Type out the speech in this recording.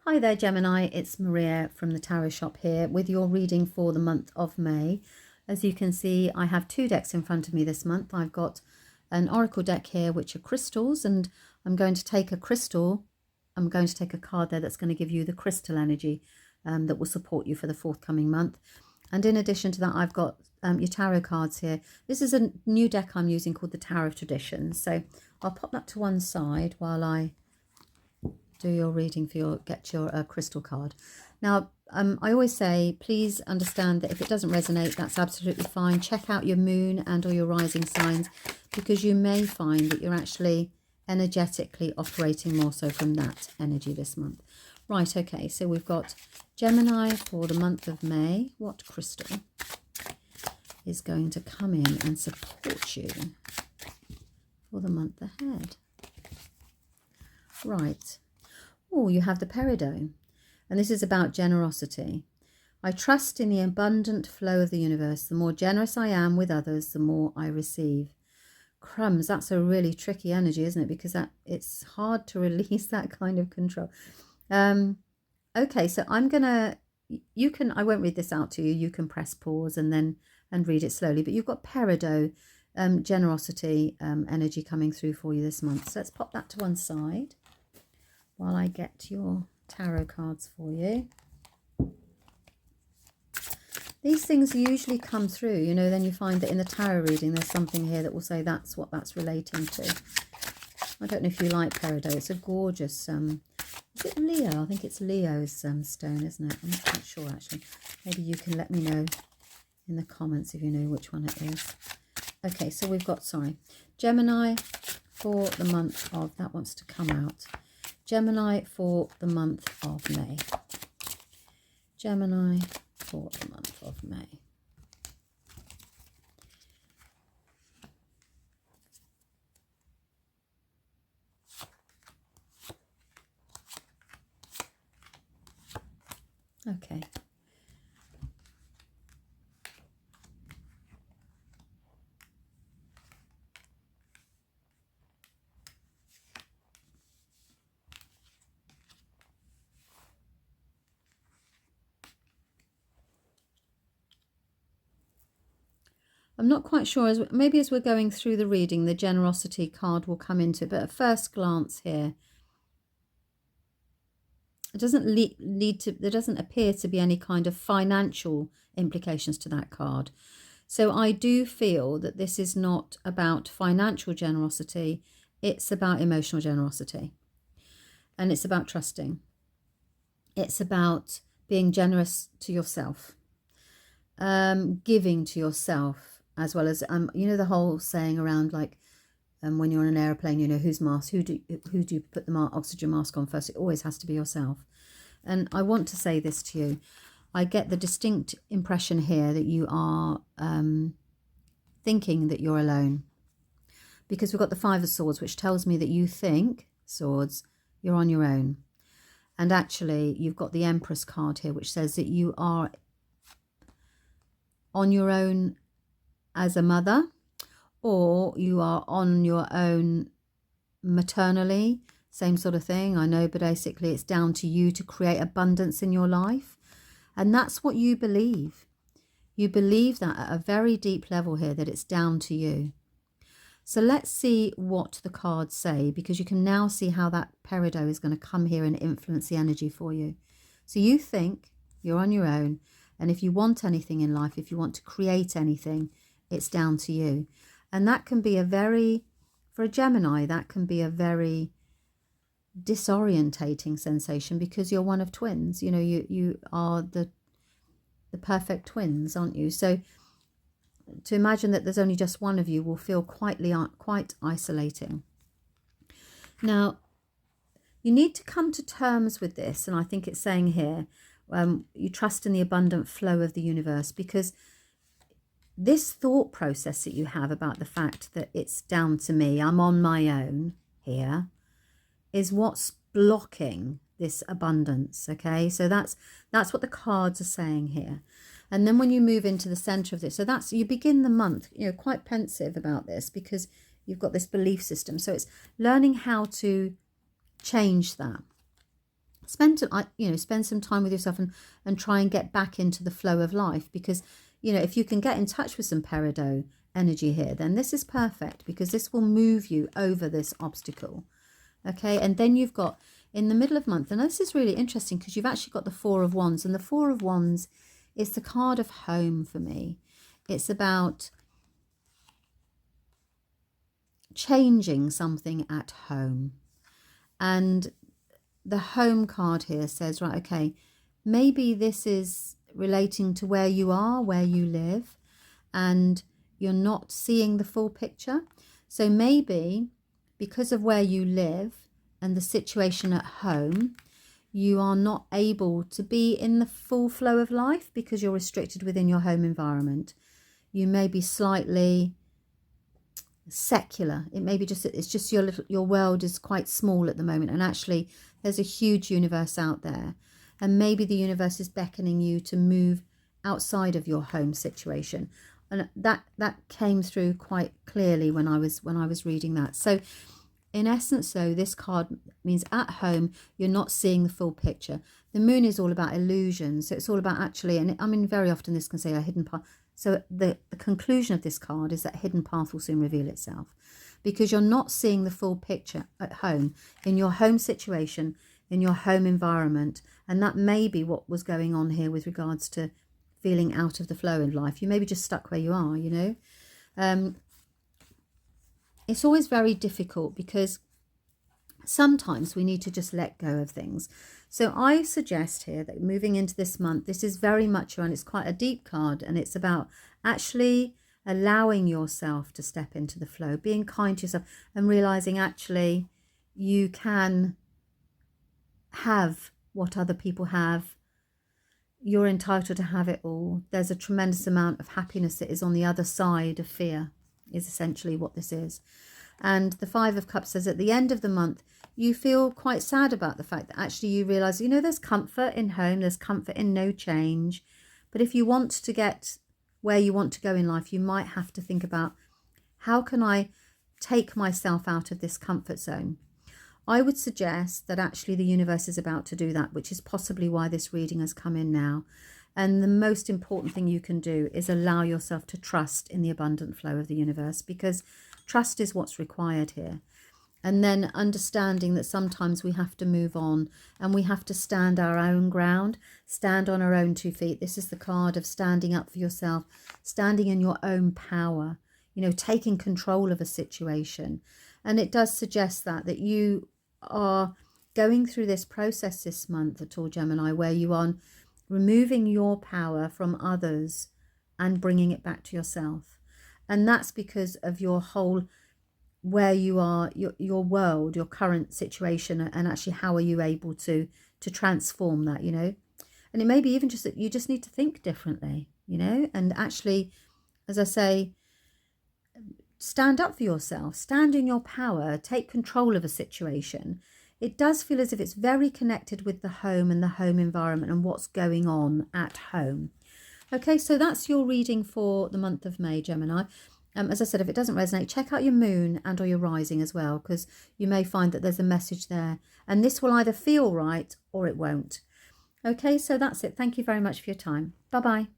Hi there, Gemini. It's Maria from the Tarot Shop here with your reading for the month of May. As you can see, I have two decks in front of me this month. I've got an oracle deck here, which are crystals, and I'm going to take a crystal. I'm going to take a card there that's going to give you the crystal energy that will support you for the forthcoming month. And in addition to that, I've got your tarot cards here. This is a new deck I'm using called the Tarot Tradition. So I'll pop that to one side while I do your reading for get your crystal card. Now, I always say, please understand that if it doesn't resonate, that's absolutely fine. Check out your moon and or your rising signs, because you may find that you're actually energetically operating more so from that energy this month. Right, okay, so we've got Gemini for the month of May. What crystal is going to come in and support you for the month ahead? Right. Oh, you have the peridot, and this is about generosity. I trust in the abundant flow of the universe. The more generous I am with others, the more I receive. Crumbs, that's a really tricky energy, isn't it? Because it's hard to release that kind of control. Okay, so I'm gonna, I won't read this out to you. You can press pause and read it slowly. But you've got peridot, generosity energy coming through for you this month. So let's pop that to one side while I get your tarot cards for you. These things usually come through, you know, then you find that in the tarot reading there's something here that will say that's what that's relating to. I don't know if you like peridot. It's a gorgeous, is it Leo? I think it's Leo's stone, isn't it? I'm not quite sure actually. Maybe you can let me know in the comments if you know which one it is. Okay, so we've got, Gemini for the month of, that wants to come out. Gemini for the month of May. Gemini for the month of May. Okay. I'm not quite sure, maybe as we're going through the reading, the generosity card will come into it, but at first glance here, it doesn't lead to, there doesn't appear to be any kind of financial implications to that card. So I do feel that this is not about financial generosity, it's about emotional generosity. And it's about trusting. It's about being generous to yourself, giving to yourself, as well as, you know, the whole saying around, like, when you're on an airplane, you know, who do you put the oxygen mask on first? It always has to be yourself. And I want to say this to you. I get the distinct impression here that you are thinking that you're alone, because we've got the Five of Swords, which tells me that you think, swords, you're on your own. And actually, you've got the Empress card here, which says that you are on your own as a mother, or you are on your own maternally, same sort of thing. I know, but basically it's down to you to create abundance in your life. And that's what you believe. You believe that at a very deep level here, that it's down to you. So let's see what the cards say, because you can now see how that peridot is going to come here and influence the energy for you. So you think you're on your own, and if you want anything in life, if you want to create anything, it's down to you. And that can be for a Gemini, that can be a very disorientating sensation, because you're one of twins. You know, you are the perfect twins, aren't you? So to imagine that there's only just one of you will feel quite isolating. Now, you need to come to terms with this, and I think it's saying here, you trust in the abundant flow of the universe, because this thought process that you have about the fact that it's down to me, I'm on my own here, is what's blocking this abundance. Okay, so that's what the cards are saying here. And then when you move into the center of this, so that's, you begin the month, you know, quite pensive about this, because you've got this belief system. So it's learning how to change that. spend some time with yourself and try and get back into the flow of life, because if you can get in touch with some peridot energy here, then this is perfect, because this will move you over this obstacle. Okay, and then you've got in the middle of month, and this is really interesting because you've actually got the Four of Wands, and the Four of Wands is the card of home for me. It's about changing something at home. And the home card here says, right, okay, maybe this is relating to where you are, where you live, and you're not seeing the full picture. So maybe because of where you live and the situation at home, you are not able to be in the full flow of life because you're restricted within your home environment. You may be slightly secular. It may be it's just your world is quite small at the moment, and actually there's a huge universe out there, and maybe the universe is beckoning you to move outside of your home situation. And that came through quite clearly when I was reading that. So in essence, though, this card means at home, you're not seeing the full picture. The moon is all about illusions. So it's all about actually, and I mean, very often this can say a hidden path. So the conclusion of this card is that hidden path will soon reveal itself, because you're not seeing the full picture at home, in your home situation, in your home environment. And that may be what was going on here with regards to feeling out of the flow in life. You may be just stuck where you are, It's always very difficult because sometimes we need to just let go of things. So I suggest here that moving into this month, this is very much around, it's quite a deep card, and it's about actually allowing yourself to step into the flow, being kind to yourself, and realizing actually you can have what other people have. You're entitled to have it all. There's a tremendous amount of happiness that is on the other side of fear, is essentially what this is. And the Five of Cups says at the end of the month, you feel quite sad about the fact that actually you realize, there's comfort in home, there's comfort in no change. But if you want to get where you want to go in life, you might have to think about, how can I take myself out of this comfort zone? I would suggest that actually the universe is about to do that, which is possibly why this reading has come in now. And the most important thing you can do is allow yourself to trust in the abundant flow of the universe, because trust is what's required here. And then understanding that sometimes we have to move on, and we have to stand our own ground, stand on our own 2 feet. This is the card of standing up for yourself, standing in your own power, taking control of a situation. And it does suggest that you are going through this process this month at all, Gemini, where you are removing your power from others and bringing it back to yourself. And that's because of your whole, where you are, your world, your current situation, and actually how are you able to transform that, And it may be even just that you just need to think differently, and actually, as I say, stand up for yourself, stand in your power, take control of a situation. It does feel as if it's very connected with the home and the home environment and what's going on at home. Okay, so that's your reading for the month of May, Gemini. As I said, if it doesn't resonate, check out your moon and or your rising as well, because you may find that there's a message there, and this will either feel right or it won't. Okay, so that's it. Thank you very much for your time. Bye-bye.